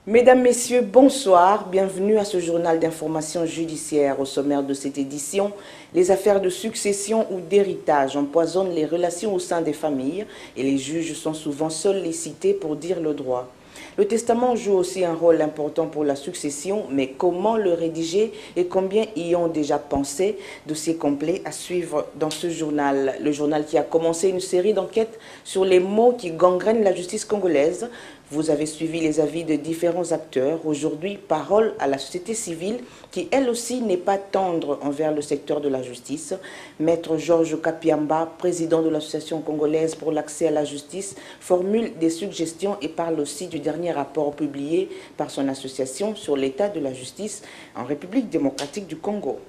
Mesdames, Messieurs, bonsoir. Bienvenue à ce journal d'information judiciaire. Au sommaire de cette édition, les affaires de succession ou d'héritage empoisonnent les relations au sein des familles et les juges sont souvent sollicités pour dire le droit. Le testament joue aussi un rôle important pour la succession, mais comment le rédiger et combien y ont déjà pensé? Dossier complet à suivre dans ce journal. Le journal qui a commencé une série d'enquêtes sur les maux qui gangrènent la justice congolaise. Vous avez suivi les avis de différents acteurs. Aujourd'hui, parole à la société civile qui, elle aussi, n'est pas tendre envers le secteur de la justice. Maître Georges Kapiamba, président de l'Association congolaise pour l'accès à la justice, formule des suggestions et parle aussi du dernier rapport publié par son association sur l'état de la justice en République démocratique du Congo.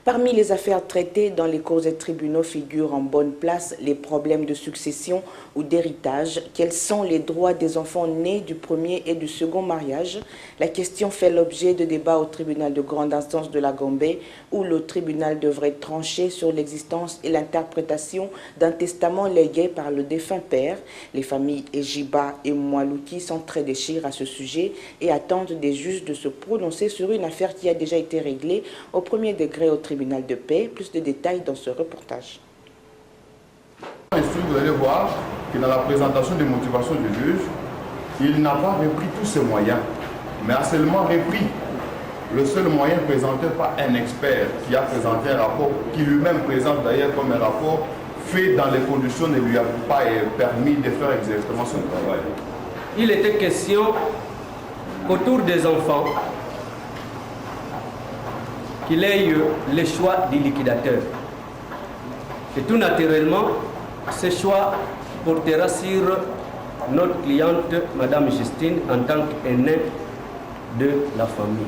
Parmi les affaires traitées dans les cours et tribunaux figurent en bonne place les problèmes de succession ou d'héritage. Quels sont les droits des enfants nés du premier et du second mariage? La question fait l'objet de débats au tribunal de grande instance de la Gombe, où le tribunal devrait trancher sur l'existence et l'interprétation d'un testament légué par le défunt père. Les familles Ejiba et Mwaluki sont très déchirées à ce sujet et attendent des juges de se prononcer sur une affaire qui a déjà été réglée au premier degré au tribunal de paix. Plus de détails dans ce reportage. Vous allez voir que dans la présentation des motivations du juge, il n'a pas repris tous ses moyens, mais a seulement repris le seul moyen présenté par un expert qui a présenté un rapport, qui lui-même présente d'ailleurs comme un rapport fait dans les conditions ne lui a pas permis de faire exactement son travail. Il était question autour des enfants qu'il ait eu le choix du liquidateur. Et tout naturellement, ce choix portera sur notre cliente, Madame Justine, en tant qu'aînée de la famille.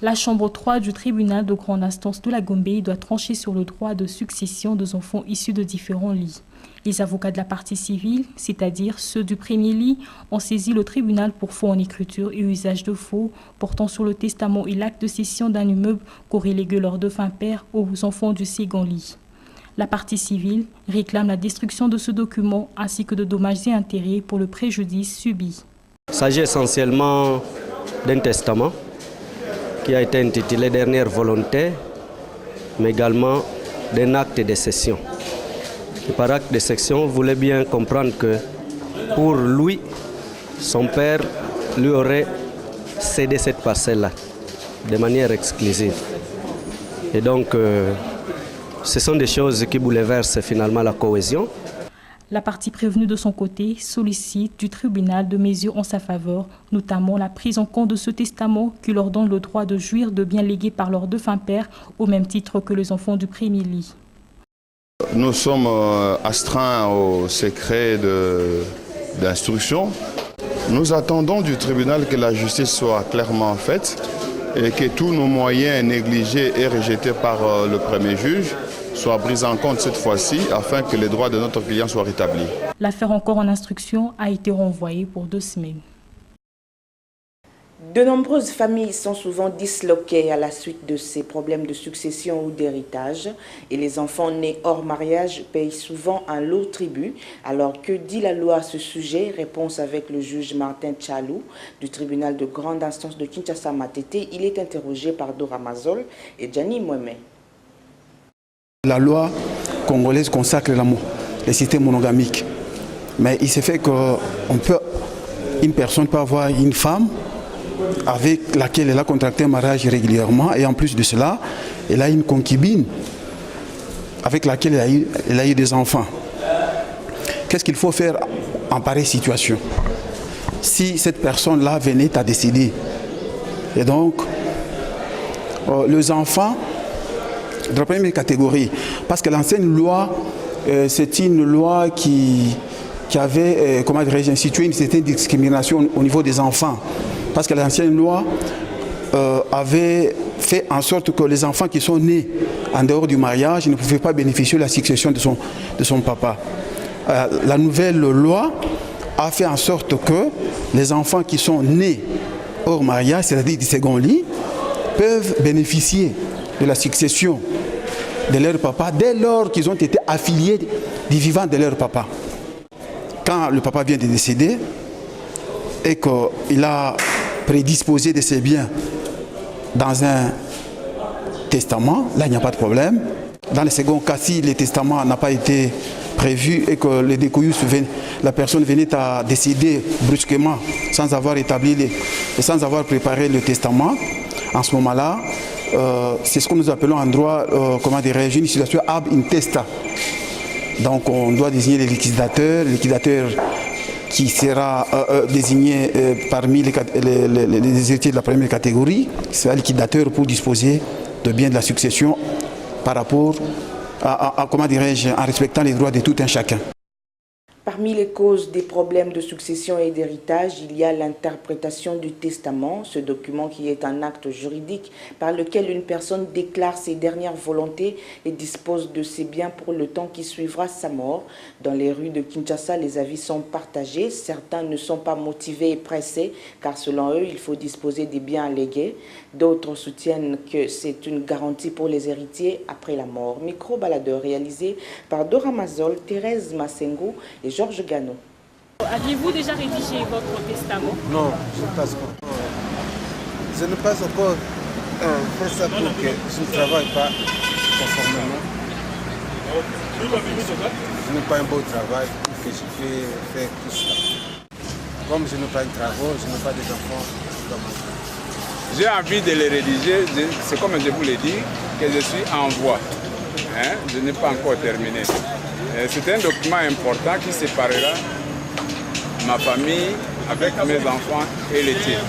La chambre 3 du tribunal de grande instance de la Gombe doit trancher sur le droit de succession des enfants issus de différents lits. Les avocats de la partie civile, c'est-à-dire ceux du premier lit, ont saisi le tribunal pour faux en écriture et usage de faux portant sur le testament et l'acte de cession d'un immeuble qu'aurait légué leur défunt père aux enfants du second lit. La partie civile réclame la destruction de ce document ainsi que de dommages et intérêts pour le préjudice subi. Il s'agit essentiellement d'un testament qui a été intitulé Dernière volonté, mais également d'un acte de cession. Et par acte de cession, vous voulez bien comprendre que pour lui, son père lui aurait cédé cette parcelle-là de manière exclusive. Et donc, ce sont des choses qui bouleversent finalement la cohésion. La partie prévenue de son côté sollicite du tribunal de mesures en sa faveur, notamment la prise en compte de ce testament qui leur donne le droit de jouir de biens légués par leur défunt père au même titre que les enfants du premier lit. Nous sommes astreints au secret d'instruction. Nous attendons du tribunal que la justice soit clairement faite et que tous nos moyens négligés et rejetés par le premier juge soient pris en compte cette fois-ci afin que les droits de notre client soient rétablis. L'affaire encore en instruction a été renvoyée pour 2 semaines. De nombreuses familles sont souvent disloquées à la suite de ces problèmes de succession ou d'héritage et les enfants nés hors mariage payent souvent un lourd tribut. Alors que dit la loi à ce sujet? Réponse avec le juge Martin Tchalou du tribunal de grande instance de Kinshasa-Matete. Il est interrogé par Dora Mazol et Gianni Mweme. La loi congolaise consacre l'amour, les systèmes monogamiques. Mais il se fait qu'une personne peut avoir une femme avec laquelle elle a contracté un mariage régulièrement et en plus de cela, elle a une concubine avec laquelle elle a eu des enfants. Qu'est-ce qu'il faut faire en pareille situation? Si cette personne-là venait à décider, et donc les enfants de la première catégorie, parce que l'ancienne loi, c'est une loi qui avait institué une certaine discrimination au niveau des enfants. Parce que l'ancienne loi avait fait en sorte que les enfants qui sont nés en dehors du mariage ne pouvaient pas bénéficier de la succession de son papa. La nouvelle loi a fait en sorte que les enfants qui sont nés hors mariage, c'est-à-dire du second lit, peuvent bénéficier de la succession de leur papa dès lors qu'ils ont été affiliés du vivant de leur papa. Quand le papa vient de décéder et qu'il a prédisposé de ses biens dans un testament, là il n'y a pas de problème. Dans le second cas, si le testament n'a pas été prévu et que le décoyus, la personne venait à décéder brusquement sans avoir sans avoir préparé le testament, en ce moment-là, c'est ce que nous appelons en droit, comment dirais-je, une situation ab intesta. Donc on doit désigner le liquidateur qui sera désigné parmi les héritiers de la première catégorie, qui sera liquidateur pour disposer de biens de la succession par rapport comment dirais-je, en respectant les droits de tout un chacun. Parmi les causes des problèmes de succession et d'héritage, il y a l'interprétation du testament, ce document qui est un acte juridique par lequel une personne déclare ses dernières volontés et dispose de ses biens pour le temps qui suivra sa mort. Dans les rues de Kinshasa, les avis sont partagés. Certains ne sont pas motivés et pressés car selon eux, il faut disposer des biens légués. D'autres soutiennent que c'est une garantie pour les héritiers après la mort. Micro-baladeur réalisé par Dora Mazol, Thérèse Massengo et Georges Gano. Aviez-vous déjà rédigé votre testament? Non, je ne passe pas. Je ne passe encore fait ça pour que je ne travaille pas conformément. Je n'ai pas un beau travail pour que je puisse faire tout ça. Comme je n'ai pas de travaux, je n'ai pas d'enfants dans ma vie. J'ai envie de les rédiger, c'est comme je vous l'ai dit, que je suis en voie. Je n'ai pas encore terminé. C'est un document important qui séparera ma famille avec mes enfants et les tiens.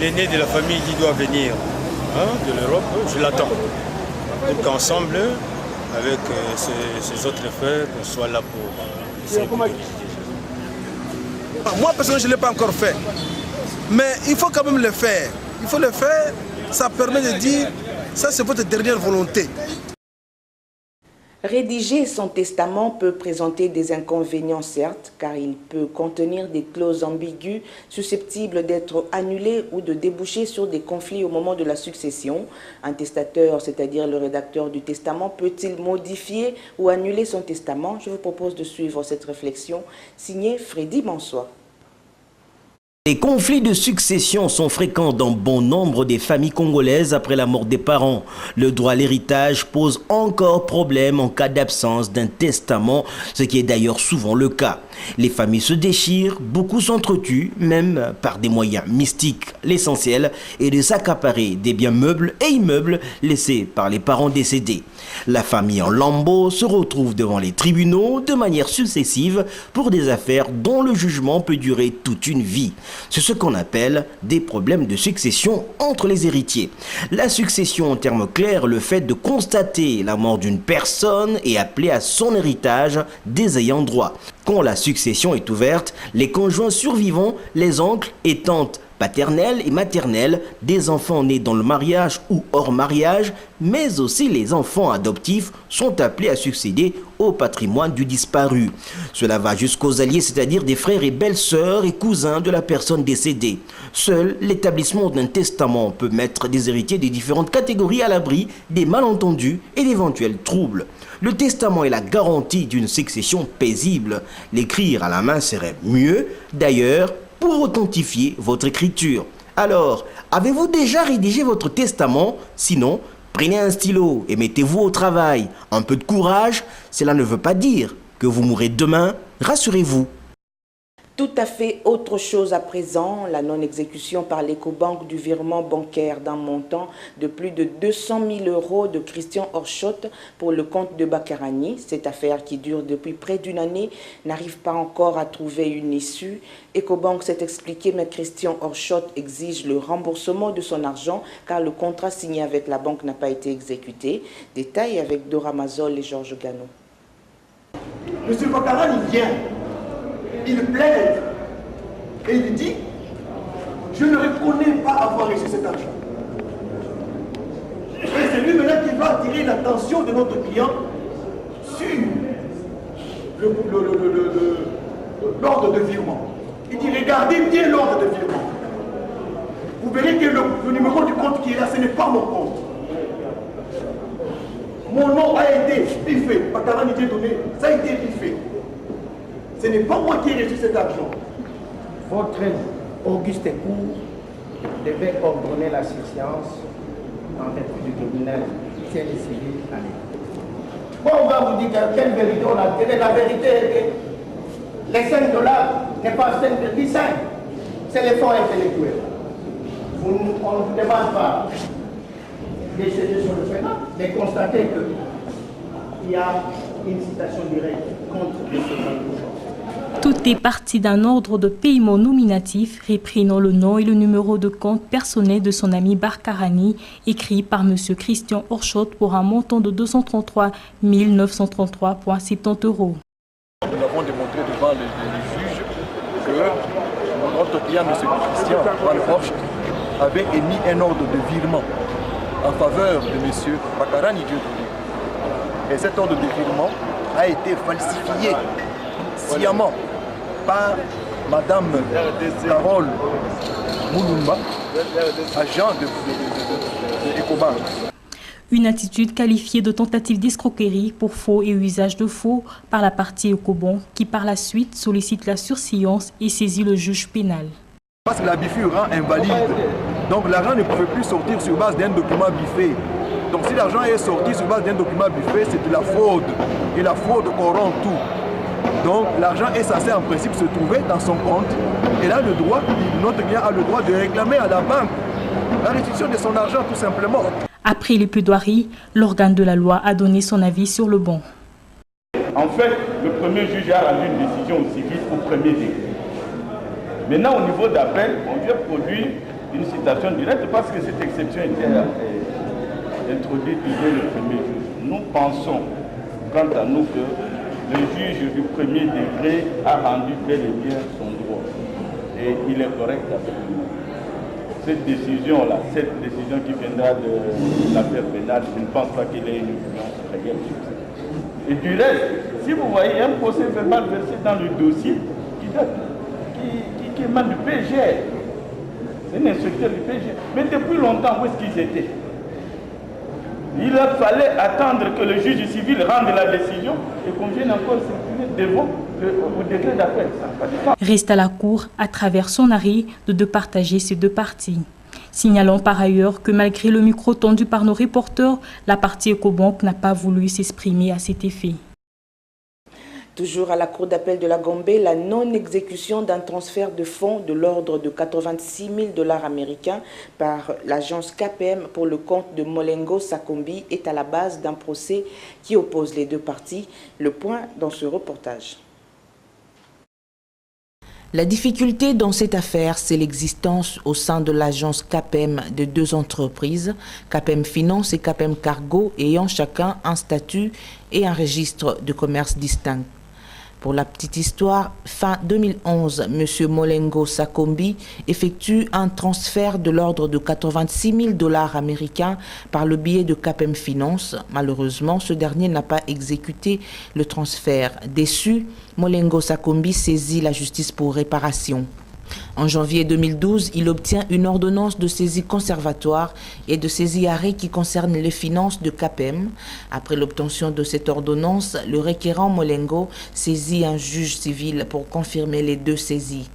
L'aîné de la famille qui doit venir de l'Europe, je l'attends. Donc qu'ensemble, avec ses autres frères, on soit là pour essayer de rédiger. Moi, personnellement, je ne l'ai pas encore fait. Mais il faut quand même le faire. Il faut le faire, ça permet de dire, ça c'est votre dernière volonté. Rédiger son testament peut présenter des inconvénients certes, car il peut contenir des clauses ambiguës susceptibles d'être annulées ou de déboucher sur des conflits au moment de la succession. Un testateur, c'est-à-dire le rédacteur du testament, peut-il modifier ou annuler son testament? Je vous propose de suivre cette réflexion, signée Freddy Mansois. Les conflits de succession sont fréquents dans bon nombre des familles congolaises après la mort des parents. Le droit à l'héritage pose encore problème en cas d'absence d'un testament, ce qui est d'ailleurs souvent le cas. Les familles se déchirent, beaucoup s'entretuent, même par des moyens mystiques. L'essentiel est de s'accaparer des biens meubles et immeubles laissés par les parents décédés. La famille en lambeaux se retrouve devant les tribunaux de manière successive pour des affaires dont le jugement peut durer toute une vie. C'est ce qu'on appelle des problèmes de succession entre les héritiers. La succession, en termes clairs, le fait de constater la mort d'une personne et appeler à son héritage des ayants droit. Quand la succession est ouverte, les conjoints survivants, les oncles et tantes paternels et maternels, des enfants nés dans le mariage ou hors mariage, mais aussi les enfants adoptifs sont appelés à succéder au patrimoine du disparu. Cela va jusqu'aux alliés, c'est-à-dire des frères et belles-sœurs et cousins de la personne décédée. Seul l'établissement d'un testament peut mettre des héritiers des différentes catégories à l'abri des malentendus et d'éventuels troubles. Le testament est la garantie d'une succession paisible. L'écrire à la main serait mieux, d'ailleurs, pour authentifier votre écriture. Alors, avez-vous déjà rédigé votre testament? Sinon, prenez un stylo et mettez-vous au travail. Un peu de courage, cela ne veut pas dire que vous mourrez demain, rassurez-vous. Tout à fait autre chose à présent, la non-exécution par l'Ecobank du virement bancaire d'un montant de plus de 200 000 € de Christian Orchot pour le compte de Bakarani. Cette affaire qui dure depuis près d'une année n'arrive pas encore à trouver une issue. Ecobank s'est expliqué, mais Christian Orchot exige le remboursement de son argent car le contrat signé avec la banque n'a pas été exécuté. Détail avec Dora Mazol et Georges Gano. Monsieur Bakarani vient. Il plaide et il dit « Je ne reconnais pas avoir reçu cet argent ». Et c'est lui maintenant qui va attirer l'attention de notre client sur l'ordre de virement. Il dit regardez bien l'ordre de virement. Vous verrez que le numéro du compte qui est là, ce n'est pas mon compte. Mon nom a été piffé. Bakara Nidje donné, ça a été piffé. Ce n'est pas moi qui ai reçu cet argent. Votre Auguste Écourt devait ordonner l'assistance en vertu du tribunal qui est décidé à l'époque. Bon, on va vous dire quelle vérité on a. La vérité est que les 5 dollars n'est pas 5,5. C'est l'effort intellectuel. On ne vous demande pas d'échouer sur le Sénat, mais constater qu'il y a une citation directe contre le Sénat. Tout est parti d'un ordre de paiement nominatif reprenant le nom et le numéro de compte personnel de son ami Barkarani, écrit par M. Christian Orchot pour un montant de 233 933,70 €. Nous avons démontré devant les juges que notre client, M. Christian Van Orchot, avait émis un ordre de virement en faveur de M. Bakara Nidje Donné. Et cet ordre de virement a été falsifié sciemment par Madame Carole Moulumba, agent de Ecobank. Une attitude qualifiée de tentative d'escroquerie pour faux et usage de faux par la partie Ecobank qui par la suite sollicite la surséance et saisit le juge pénal. Parce que la BIFU rend invalide, donc l'argent ne pouvait plus sortir sur base d'un document biffé. Donc si l'argent est sorti sur base d'un document biffé, c'est de la fraude. Et la fraude corrompt tout. Donc l'argent est censé en principe se trouver dans son compte. Et là, notre client a le droit de réclamer à la banque la restitution de son argent tout simplement. Après les plaidoiries, l'organe de la loi a donné son avis sur le bon. En fait, le premier juge a rendu une décision au civil au premier degré. Maintenant, au niveau d'appel, on vient produire une citation directe parce que cette exception était introduite dès le premier juge. Nous pensons, quant à nous, que le juge du premier degré a rendu bel et bien son droit. Et il est correct avec nous. Cette décision-là, cette décision qui viendra de l'affaire pénale, je ne pense pas qu'il ait une influence réelle sur ça. Et du reste, si vous voyez un procès verbal versé dans le dossier qui émane du PGR, c'est un inspecteur du PGR. Mais depuis longtemps, où est-ce qu'ils étaient? Il fallait attendre que le juge civil rende la décision et qu'on vienne encore circuler devant au degré d'appel. Reste à la Cour, à travers son arrêt, de départager ces deux parties. Signalons par ailleurs que malgré le micro tendu par nos reporters, la partie Ecobank n'a pas voulu s'exprimer à cet effet. Toujours à la Cour d'appel de la Gombe, la non-exécution d'un transfert de fonds de l'ordre de 86 000 $ américains par l'agence KPM pour le compte de Molengo Sakombi est à la base d'un procès qui oppose les deux parties. Le point dans ce reportage. La difficulté dans cette affaire, c'est l'existence au sein de l'agence KPM de deux entreprises, KPM Finance et KPM Cargo, ayant chacun un statut et un registre de commerce distinct. Pour la petite histoire, fin 2011, M. Molengo Sakombi effectue un transfert de l'ordre de 86 000 $ américains par le biais de KPM Finance. Malheureusement, ce dernier n'a pas exécuté le transfert. Déçu, Molengo Sakombi saisit la justice pour réparation. En janvier 2012, il obtient une ordonnance de saisie conservatoire et de saisie arrêt qui concerne les finances de KPM. Après l'obtention de cette ordonnance, le requérant Molengo saisit un juge civil pour confirmer les deux saisies.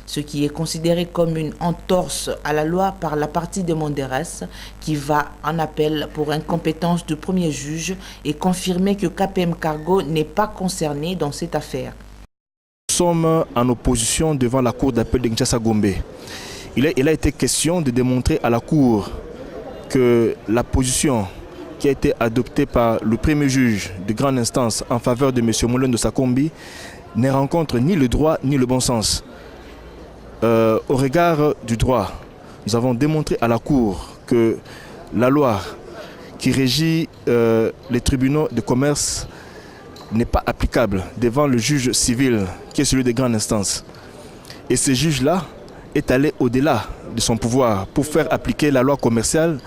Ce qui est considéré comme une entorse à la loi par la partie demanderesse qui va en appel pour incompétence du premier juge et confirmer que KPM Cargo n'est pas concerné dans cette affaire. Nous sommes en opposition devant la Cour d'appel de Kinshasa-Gombe. Il a été question de démontrer à la Cour que la position qui a été adoptée par le premier juge de grande instance en faveur de M. Molengo Sakombi ne rencontre ni le droit ni le bon sens. Au regard du droit, nous avons démontré à la Cour que la loi qui régit les tribunaux de commerce n'est pas applicable devant le juge civil qui est celui des grandes instances. Et ce juge-là est allé au-delà de son pouvoir pour faire appliquer la loi commerciale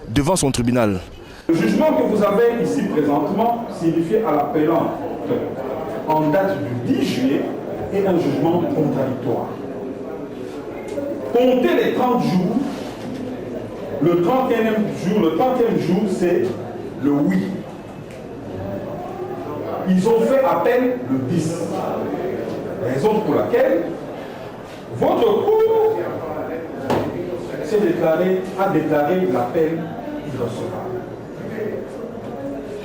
devant son tribunal. Le jugement que vous avez ici présentement signifie à l'appellant en date du 10 juillet est un jugement contradictoire. comptez les 30 jours. Le 30e jour, c'est le oui. Ils ont fait appel le 10. Raison pour laquelle votre cour a déclaré l'appel irrecevable.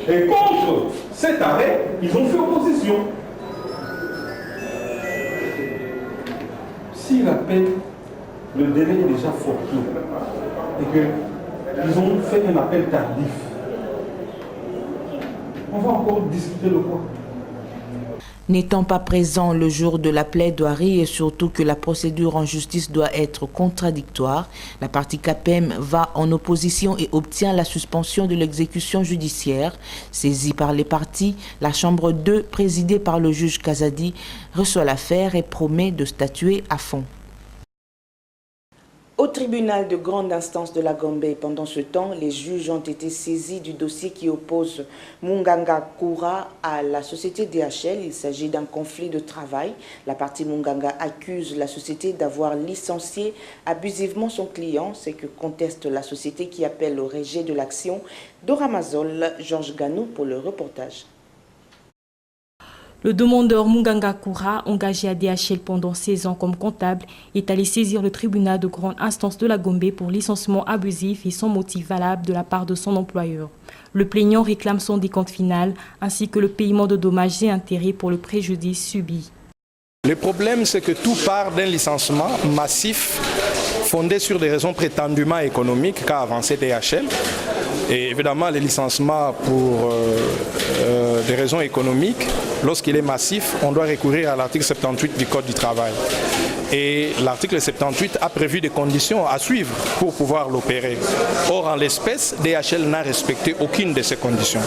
Et contre cet arrêt, ils ont fait opposition. Si l'appel, le délai est déjà fort et qu'ils ont fait un appel tardif, on va encore discuter de quoi? N'étant pas présent le jour de la plaidoirie et surtout que la procédure en justice doit être contradictoire, la partie CAPEM va en opposition et obtient la suspension de l'exécution judiciaire. Saisie par les parties, la Chambre 2, présidée par le juge Kazadi, reçoit l'affaire et promet de statuer à fond. Au tribunal de grande instance de la Gombe, pendant ce temps, les juges ont été saisis du dossier qui oppose Munganga Koura à la société DHL. Il s'agit d'un conflit de travail. La partie Munganga accuse la société d'avoir licencié abusivement son client, c'est que conteste la société qui appelle au rejet de l'action. Dora Mazol, Georges Ganou pour le reportage. Le demandeur Munganga Koura, engagé à DHL pendant 16 ans comme comptable, est allé saisir le tribunal de grande instance de la Gombe pour licenciement abusif et sans motif valable de la part de son employeur. Le plaignant réclame son décompte final ainsi que le paiement de dommages et intérêts pour le préjudice subi. Le problème, c'est que tout part d'un licenciement massif fondé sur des raisons prétendument économiques qu'a avancé DHL. Et évidemment, les licenciements pour des raisons économiques, lorsqu'il est massif, on doit recourir à l'article 78 du Code du travail. Et l'article 78 a prévu des conditions à suivre pour pouvoir l'opérer. Or, en l'espèce, DHL n'a respecté aucune de ces conditions.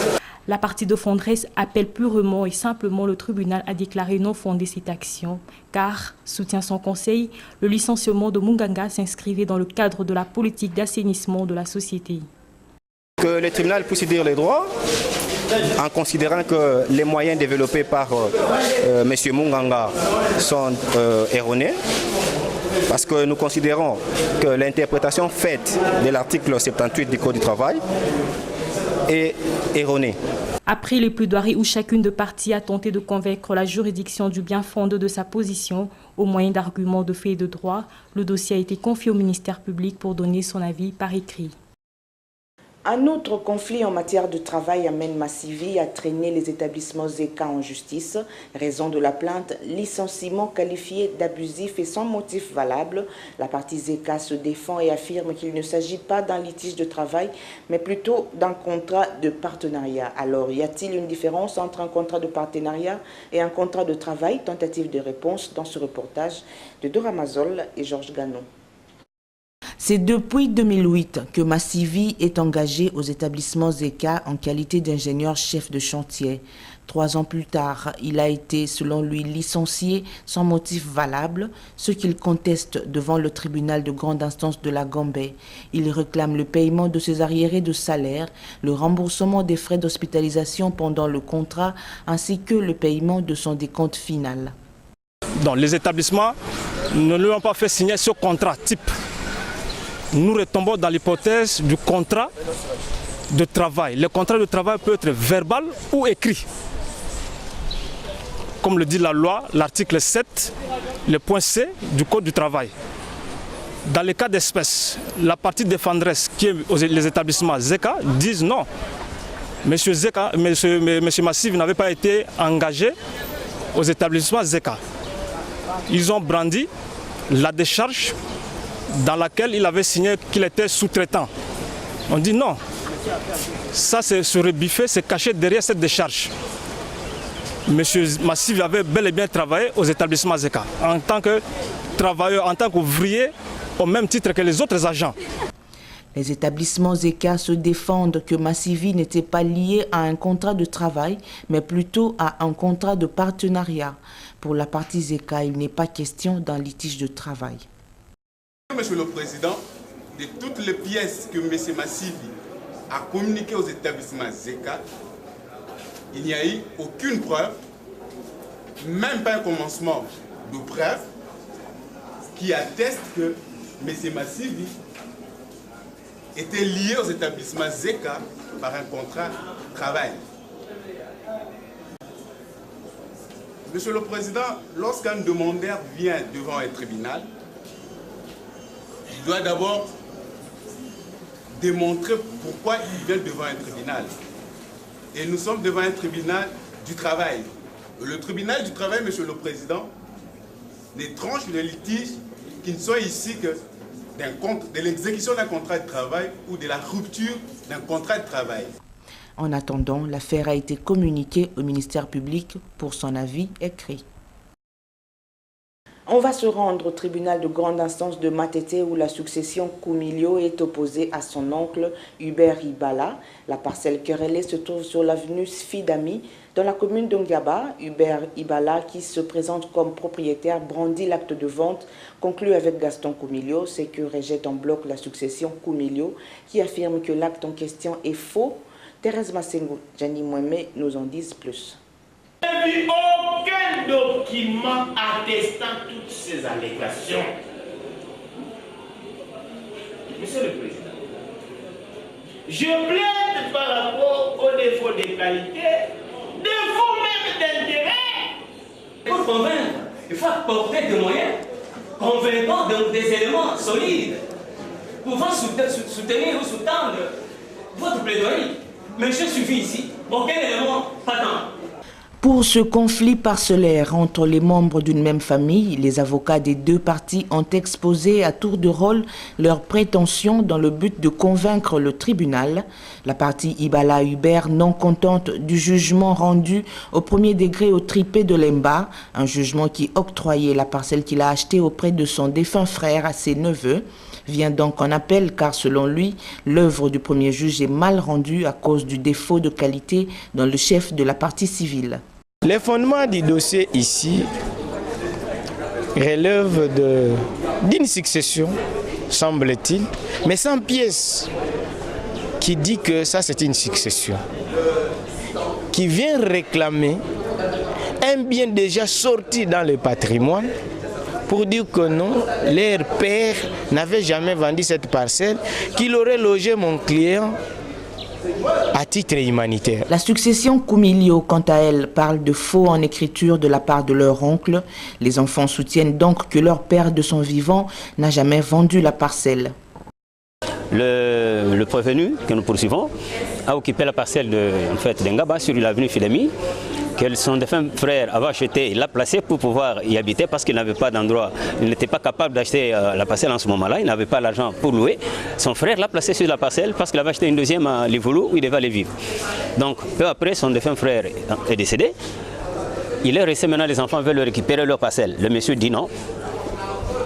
La partie défenderesse appelle purement et simplement le tribunal à déclarer non fondée cette action, car, soutient son conseil, le licenciement de Munganga s'inscrivait dans le cadre de la politique d'assainissement de la société. Que le tribunal puisse dire les droits en considérant que les moyens développés par M. Munganga sont erronés, parce que nous considérons que l'interprétation faite de l'article 78 du Code du travail est erronée. Après les plaidoiries où chacune de parties a tenté de convaincre la juridiction du bien fondé de sa position, au moyen d'arguments de fait et de droit, le dossier a été confié au ministère public pour donner son avis par écrit. Un autre conflit en matière de travail amène Massivi à traîner les établissements Zeka en justice. Raison de la plainte, licenciement qualifié d'abusif et sans motif valable. La partie Zeka se défend et affirme qu'il ne s'agit pas d'un litige de travail, mais plutôt d'un contrat de partenariat. Alors, y a-t-il une différence entre un contrat de partenariat et un contrat de travail? Tentative de réponse dans ce reportage de Dora Mazol et Georges Ganon. C'est depuis 2008 que Massivi est engagé aux établissements Zeka en qualité d'ingénieur chef de chantier. 3 ans plus tard, il a été, selon lui, licencié sans motif valable, ce qu'il conteste devant le tribunal de grande instance de la Gombe. Il réclame le paiement de ses arriérés de salaire, le remboursement des frais d'hospitalisation pendant le contrat, ainsi que le paiement de son décompte final. Donc, les établissements ne lui ont pas fait signer ce contrat type. Nous retombons dans l'hypothèse du contrat de travail. Le contrat de travail peut être verbal ou écrit. Comme le dit la loi, l'article 7, le point C du Code du travail. Dans les cas d'espèce, la partie défenderesse qui est les établissements Zeka disent non. Monsieur Massivi n'avait pas été engagé aux établissements Zeka. Ils ont brandi la décharge dans laquelle il avait signé qu'il était sous-traitant. On dit non. Ça, c'est se rebiffer, c'est caché derrière cette décharge. Monsieur Massivi avait bel et bien travaillé aux établissements Zeka en tant que travailleur, en tant qu'ouvrier, au même titre que les autres agents. Les établissements Zeka se défendent que Massivi n'était pas lié à un contrat de travail, mais plutôt à un contrat de partenariat. Pour la partie Zeka, il n'est pas question d'un litige de travail. Monsieur le Président, de toutes les pièces que M. Massivi a communiquées aux établissements Zeka, il n'y a eu aucune preuve, même pas un commencement de preuve, qui atteste que M. Massivi était lié aux établissements ZECA par un contrat de travail. Monsieur le Président, lorsqu'un demandeur vient devant un tribunal, il doit d'abord démontrer pourquoi il vient devant un tribunal. Et nous sommes devant un tribunal du travail. Le tribunal du travail, Monsieur le Président, ne tranche les litiges qui ne sont ici que de l'exécution d'un contrat de travail ou de la rupture d'un contrat de travail. En attendant, l'affaire a été communiquée au ministère public pour son avis écrit. On va se rendre au tribunal de grande instance de Matete où la succession Koumilio est opposée à son oncle Hubert Ibala. La parcelle querellée se trouve sur l'avenue Sfidami dans la commune d'Ongaba. Hubert Ibala, qui se présente comme propriétaire, brandit l'acte de vente conclu avec Gaston Koumilio, ce que rejette en bloc la succession Koumilio qui affirme que l'acte en question est faux. Thérèse Massengo, Gianni Mouemé nous en disent plus. Je n'ai vu aucun document attestant toutes ces allégations. Monsieur le Président, je plaide par rapport au défaut de qualité, défaut même d'intérêt. Pour convaincre, il faut apporter des moyens convaincants, des éléments solides, pouvant soutenir ou sous-tendre votre plaidoyer. Mais je suis ici, aucun élément patent. Pour ce conflit parcellaire entre les membres d'une même famille, les avocats des deux parties ont exposé à tour de rôle leurs prétentions dans le but de convaincre le tribunal. La partie Ibala Hubert, non contente du jugement rendu au premier degré au tripé de Lemba, un jugement qui octroyait la parcelle qu'il a achetée auprès de son défunt frère à ses neveux, vient donc en appel car selon lui, l'œuvre du premier juge est mal rendue à cause du défaut de qualité dans le chef de la partie civile. Les fondements du dossier ici relèvent d'une succession, semble-t-il, mais sans pièce qui dit que ça c'est une succession, qui vient réclamer un bien déjà sorti dans le patrimoine pour dire que non, leur père n'avait jamais vendu cette parcelle, qu'il aurait logé mon client à titre humanitaire. La succession Koumilio, quant à elle, parle de faux en écriture de la part de leur oncle. Les enfants soutiennent donc que leur père de son vivant n'a jamais vendu la parcelle. Le prévenu que nous poursuivons a occupé la parcelle d'Engaba sur l'avenue Filemi, que son défunt frère avait acheté, il l'a placé pour pouvoir y habiter parce qu'il n'avait pas d'endroit, il n'était pas capable d'acheter la parcelle en ce moment-là, il n'avait pas l'argent pour louer. Son frère l'a placé sur la parcelle parce qu'il avait acheté une deuxième à Livoulou où il devait aller vivre. Donc peu après, son défunt frère est décédé, il est resté maintenant, les enfants veulent récupérer leur parcelle. Le monsieur dit non.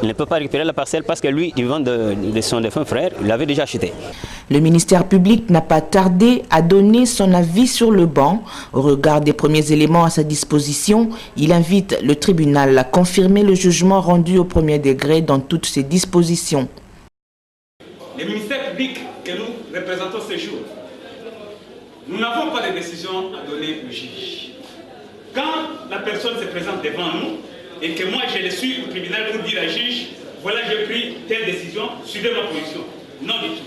Il ne peut pas récupérer la parcelle parce que lui, il vend de son défunt frère, il l'avait déjà acheté. Le ministère public n'a pas tardé à donner son avis sur le banc. Au regard des premiers éléments à sa disposition, il invite le tribunal à confirmer le jugement rendu au premier degré dans toutes ses dispositions. Le ministère public que nous représentons ce jour, nous n'avons pas de décision à donner au juge. Quand la personne se présente devant nous, et que moi je le suis au tribunal pour dire à juge, voilà j'ai pris telle décision, suivez ma position. Non du tout.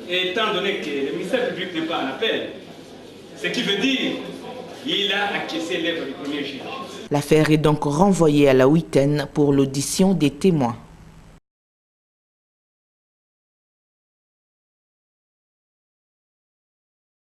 Et étant donné que le ministère public n'est pas en appel, ce qui veut dire qu'il a acquiescé l'œuvre du premier juge. L'affaire est donc renvoyée à la huitaine pour l'audition des témoins.